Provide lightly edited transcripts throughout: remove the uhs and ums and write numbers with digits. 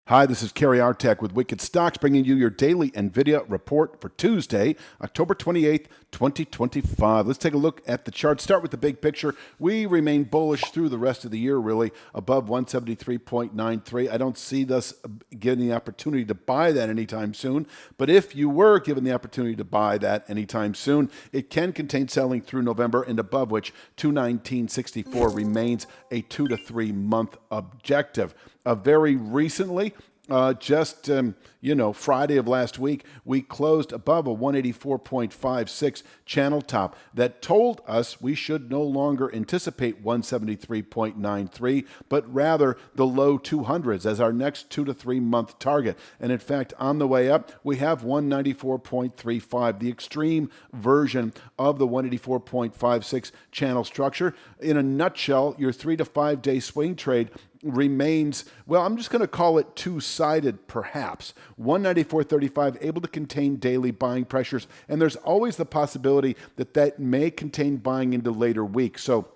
Hi, this is Kerry Artek with Wicked Stocks, bringing you your daily NVIDIA report for Tuesday, October 28th, 2025. Let's take a look at the chart. Start with the big picture. We remain bullish through the rest of the year, really, above 173.93. I don't see us getting the opportunity to buy that anytime soon, but if you were given the opportunity to buy that anytime soon, it can contain selling through November, and above which 219.64 remains a 2 to 3 month objective. Very recently, Friday of last week, we closed above a 184.56 channel top that told us we should no longer anticipate 173.93, but rather the low 200s as our next 2 to 3 month target. And in fact, on the way up, we have 194.35, the extreme version of the 184.56 channel structure. In a nutshell, your 3 to 5 day swing trade remains, well, I'm just going to call it two-sided perhaps. 194.35 able to contain daily buying pressures, and there's always the possibility that that may contain buying into later weeks. So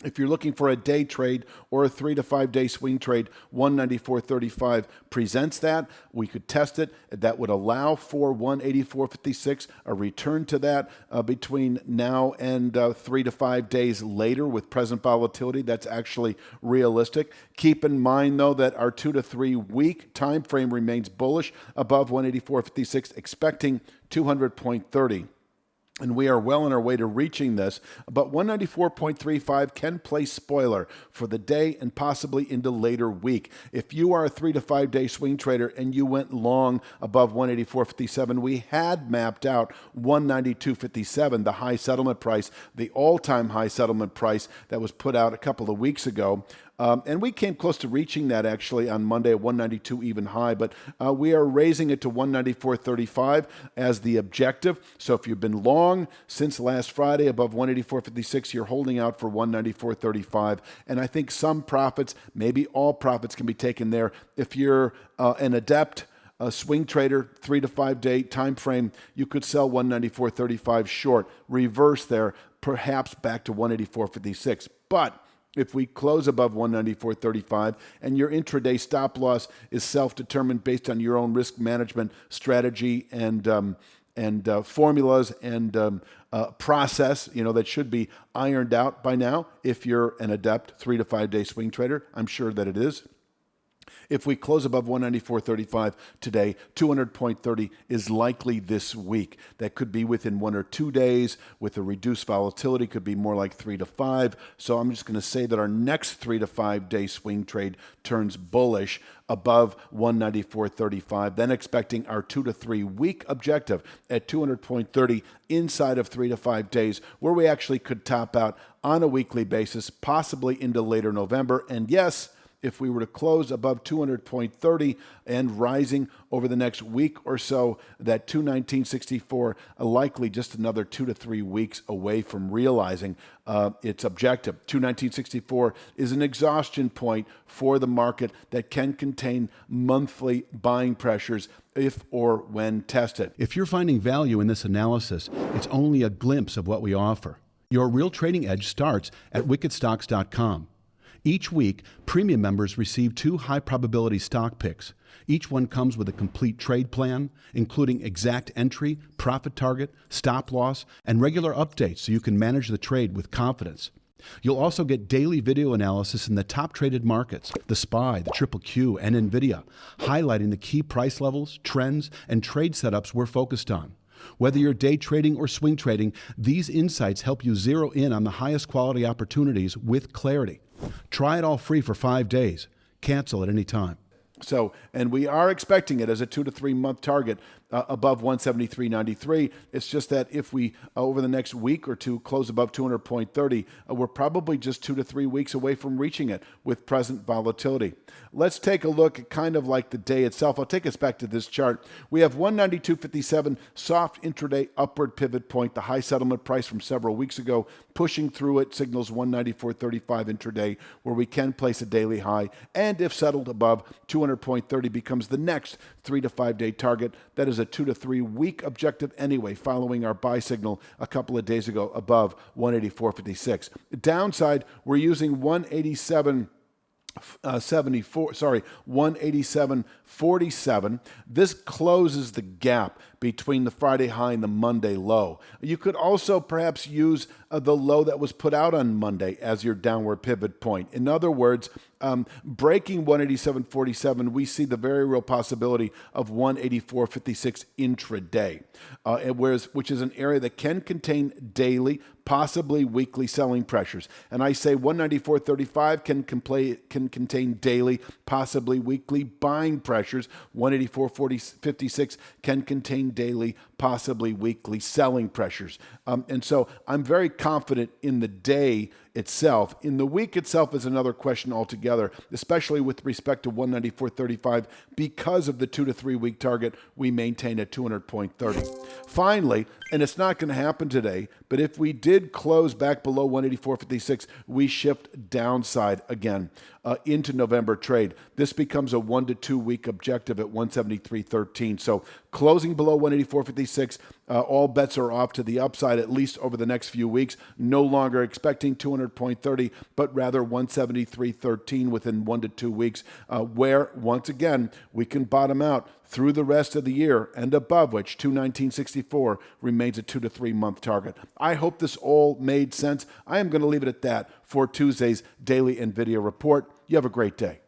if you're looking for a day trade or a 3 to 5 day swing trade, 194.35 presents that. We could test it. That would allow for 184.56, a return to that between now and 3 to 5 days later with present volatility. That's actually realistic. Keep in mind, though, that our 2 to 3 week time frame remains bullish above 184.56, expecting 200.30. And we are well on our way to reaching this, but 194.35 can play spoiler for the day and possibly into later week. If you are a 3 to 5 day swing trader and you went long above 184.57, we had mapped out 192.57, the high settlement price, the all-time high settlement price that was put out a couple of weeks ago. And we came close to reaching that actually on Monday at 192 even high, but we are raising it to 194.35 as the objective. So if you've been long since last Friday above 184.56, you're holding out for 194.35. And I think some profits, maybe all profits, can be taken there. If you're an adept swing trader, 3 to 5 day time frame, you could sell 194.35 short, reverse there, perhaps back to 184.56. But if we close above 194.35 and your intraday stop loss is self-determined based on your own risk management strategy and formulas and process, that should be ironed out by now. If you're an adept 3 to 5 day swing trader, I'm sure that it is. If we close above 194.35 today, 200.30 is likely this week. That could be within 1 or 2 days with a reduced volatility, could be more like 3 to 5. So I'm just going to say that our next 3 to 5 day swing trade turns bullish above 194.35, then expecting our 2 to 3 week objective at 200.30 inside of 3 to 5 days, where we actually could top out on a weekly basis, possibly into later November. And yes, if we were to close above 200.30 and rising over the next week or so, that 219.64 likely just another 2 to 3 weeks away from realizing its objective. 219.64 is an exhaustion point for the market that can contain monthly buying pressures if or when tested. If you're finding value in this analysis, it's only a glimpse of what we offer. Your real trading edge starts at wickedstocks.com. Each week, premium members receive 2 high-probability stock picks. Each one comes with a complete trade plan, including exact entry, profit target, stop loss, and regular updates so you can manage the trade with confidence. You'll also get daily video analysis in the top-traded markets, the SPY, the Triple Q, and NVIDIA, highlighting the key price levels, trends, and trade setups we're focused on. Whether you're day trading or swing trading, these insights help you zero in on the highest quality opportunities with clarity. Try it all free for 5 days. Cancel at any time. So, and we are expecting it as a 2 to 3 month target above 173.93. It's just that if we, over the next week or two, close above 200.30, we're probably just 2 to 3 weeks away from reaching it with present volatility. Let's take a look at kind of like the day itself. I'll take us back to this chart. We have 192.57, soft intraday upward pivot point, the high settlement price from several weeks ago. Pushing through it signals 194.35 intraday, where we can place a daily high. And if settled above, 200.30 becomes the next 3 to 5 day target. That is a 2 to 3 week objective anyway, following our buy signal a couple of days ago above 184.56. Downside, we're using 187 187.47. This closes the gap between the Friday high and the Monday low. You could also perhaps use the low that was put out on Monday as your downward pivot point. In other words, breaking 187.47, we see the very real possibility of 184.56 intraday, which is an area that can contain daily, possibly weekly selling pressures. And I say 194.35 can contain daily, possibly weekly buying pressures. 184.56 can contain daily, possibly weekly selling pressures. And so I'm very confident in the day itself. In the week itself is another question altogether, especially with respect to 194.35 because of the 2 to 3 week target we maintain at 200.30. Finally, and it's not going to happen today, but if we did close back below 184.56, we shift downside again into November trade. This becomes a 1 to 2 week objective at 173.13. So closing below 184.56, all bets are off to the upside, at least over the next few weeks. No longer expecting 200.30, but rather 173.13 within 1 to 2 weeks, where, once again, we can bottom out through the rest of the year and above which 219.64 remains a 2 to 3 month target. I hope this all made sense. I am going to leave it at that for Tuesday's daily NVIDIA report. You have a great day.